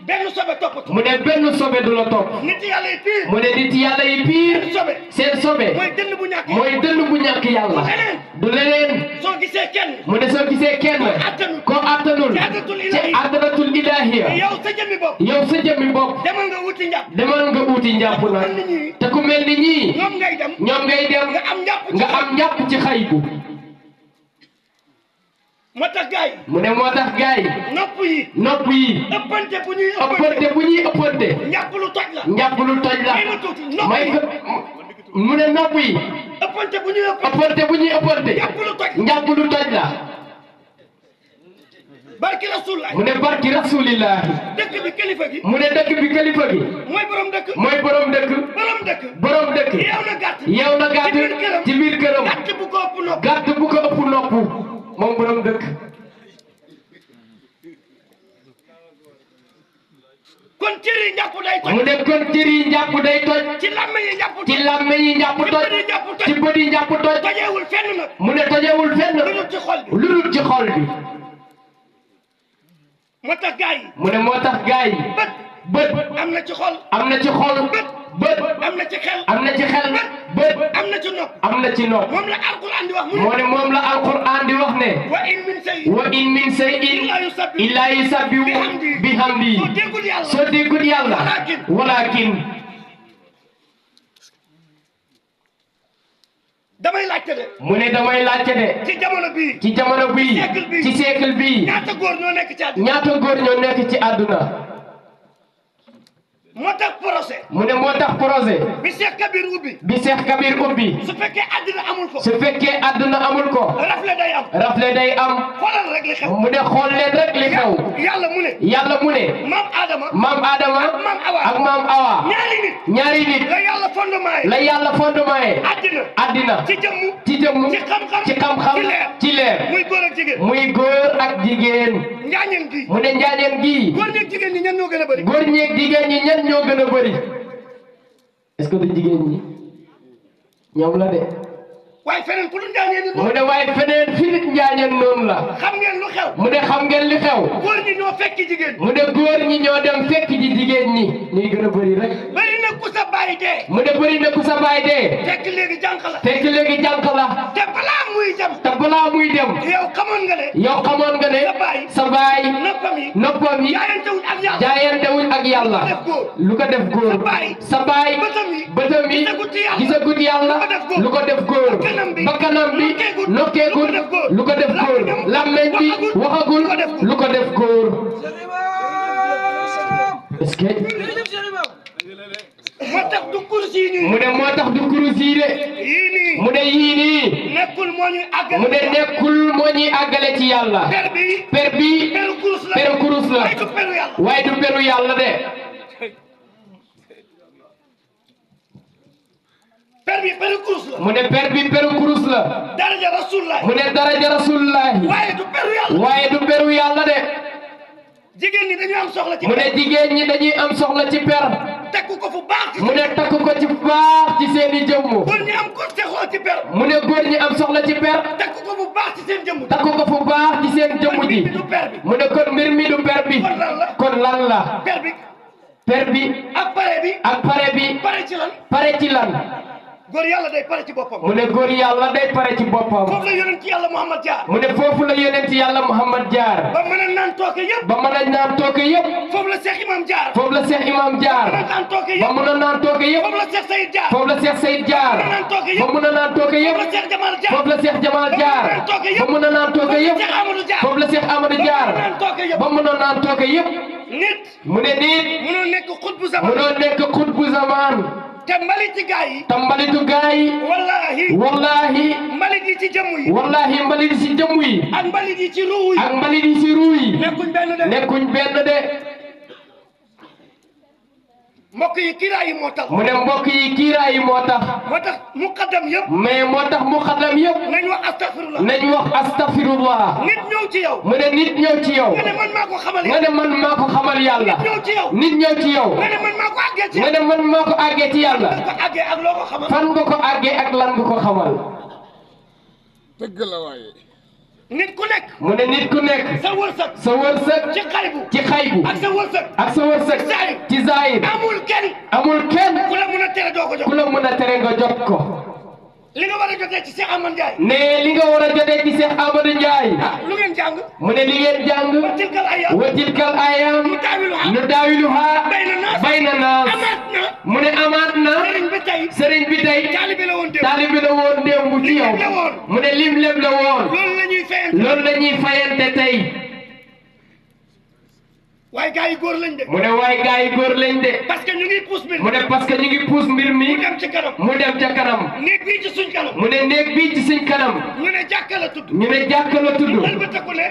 benn sobe toppatu mu ne benn sobe du la topp nit yàlla yi pire mu ne nit yàlla yi pire sobe seen sobe mooy dënn bu ñàkk mooy dënn bu ñàkk yàlla du leneen soo gisee kenn mu ne soo gisee kenn ko attanul ci adratul ilahiya yow sa jëmmi bopp yow sa jëmmi bopp demal nga wuti njàpp demal nga uti njàpp nag te ku mel ni ñii ñoom ngay dem nga am njàpp ci xaybu moo tax gaay mu ne moo tax gaay nopp yi ëppante bu ñuy ëppante njàpp lu toj la njàpp lu toj la may ko mu ne nopp yi ëppante bu ñuy ëppante njàpp lu toj la barki rasulillah mu ne barki rasulillah dëkk bi kilifa gi mu ne dëkk bi kilifa gi mooy borom dëkk yeew na gàtt ci biir këram gàtt bu ko ëpp nopp moom borom dëkk kon cëri njàpp day toj mu ne kon cëri njàpp day toj ci làmme yi njàpp toj ci bët yi njàpp toj tojewul fenn nag mu ne tojewul fenn lu dul ci xol bi moo tax gaay yi mu ne moo tax gaay yi bët am na ci xol bët am na ci xel bët am na ci nopp moom la alquran di wax moo ne moom la alquran di wax ne wa in min shay'in illa yusabbihu bihamdi soo déggul yàlla walakin damay laajte de mu ne damay laajte de ci jamono bii ci siècle bii ñaata góor ñoo nekk ci àdduna moo tax projet mu ne moo tax projet bi Cheikh Kabir ubbi su fekkee àdduna amul ko rafle day am xoolal rek li xew mu ne xool leen rek li xew yàlla mu ne maam Adama ak maam Awa ñaari nit la yàlla fondement àddina ci jëmm ci xam-xam ci leer muy góor ak jigéen mu ne njaañeen gi góor ñeeg jigéen ñi ñan ñoo gën a bëri góor ñeeg jigéen ñi ñan ñoo gën a bëri est-ce que du jigéen ñi ñoom la de waaye feneen fu dul njaañeen mu ne waaye feneen fi nit njaañeen noonu la xam ngeen lu xew mu ne xam ngeen li xew góor ñi ñoo fekki jigéen mu ne góor ñi ñoo dem fekk ji jigéen ñi ñuy gën a bëri rek bëri na ku sa baay dee mu ne bëri na ku sa baay dee fekk léegi jànq la te balaa muy dem yow xamoon nga ne sa baay noppam yi jaayantewuñ ak yàlla lu ko def góor sa baay bëtam yi gisagut yàlla lu ko def góor bakkanam bi nokkeegul lu ko def góor làmmeñ bi waxagul lu ko def góor est-ce que moo tax du kursi yi mu ne moo tax du kursi yi de mu ne yii nii nekkul moo ñuy àggale ci yàlla per bi peru kurus la waaye du peru yàlla de mu ne per bi peru kurus la daraja rasulullah mu ne daraja rasulullah waaye du peru yàlla de jigéen ñi dañuy am soxla ci mu ne jigéen ñi dañuy am soxla ci per takku ko fu baax mu ne takku ko ci baax ci seeni jëmm góor ñi am ko soxla ci per mu ne góor ñi am soxla ci per takku ko fu baax ci seen jëmm takku ko fu baax ci seen jëmm ji mu ne kon mbir mi du per bi kon lan la per bi ak pare bi pare ci lan góor yàlla day pare ci boppam mu ne góor yàlla day pare ci boppam foofu la yonent yàlla Muhammad jaar mu ne foofu la yonent yàlla Muhammad jaar ba mën a naan tooke yëpp foofu la Cheikh Imam jaar ba mën a naan tooke yëpp foofu la Cheikh Sayid jaar foofu la Cheikh Sayid jaar ba mën a naan tooke yëpp foofu la Cheikh Jamal jaar ba mën a naan tooke yëpp foofu la Cheikh Amadou jaar ba mën a naan tooke yëpp mu ne nit mënoo nekk xutbu zaman te mbalitu gaa yi wallahi mbalit yi ci jëmm yi wallahi mbalit yi ci jëmm yi ak mbalit yi ci ruu yi ak mbalit yi ci ruu yi nekkuñ benn de mbokk yi kiiraay yi moo tax mu ne mbokk yi kiiraay yi moo tax muqaddam yëpp mais moo tax muqaddam yëpp nañ wax astafirullah nit ñëw ci yow mu ne nit ñëw ci yow nga ne man maa ko xamal yàlla nit ñëw ci yow nga ne man maa ko àggee ci yàlla fan nga ko àggee ak lan nga ko xamal dëgg la waaye nit ku nekk. mu ne nit ku nekk. sa wërsëg. sa wërsëg. ci xaybu. ci xaybu. ak sa wërsëg. ak sa wërsëg. ci zaahir. amul kenn. amul kenn. ku la mën a tere doo ko jox. ku la mën a tere nga jot ko. li nga war a jotee ci Cheikh Amadou Ndiaye. ne li nga war a jotee ci Cheikh Amadou Ndiaye. lu ngeen jàng. mu ne li ngeen jàng. wa tilkal ayam. nu daawiluha. bayna naas. mu ne amaat na. sëriñ bi tey. taalibi la woon démb ci yow. mu ne lim lépp la woon. loolu la ñuy fayante tey. waaye gars yi góor lañ de. mu ne waaye gars yi góor lañ de. parce que ñu ngi pousse mbir mi. mu ne parce que ñu ngi pousse mbir mi. mu dem ci kanam. mu dem ca kanam. néeg bii ci suñ kanam. mu ne néeg bii ci suñ kanam. ñu ne jàkka la tudd. ñu ne jàkka la tudd. ñu ëlbatiku ne.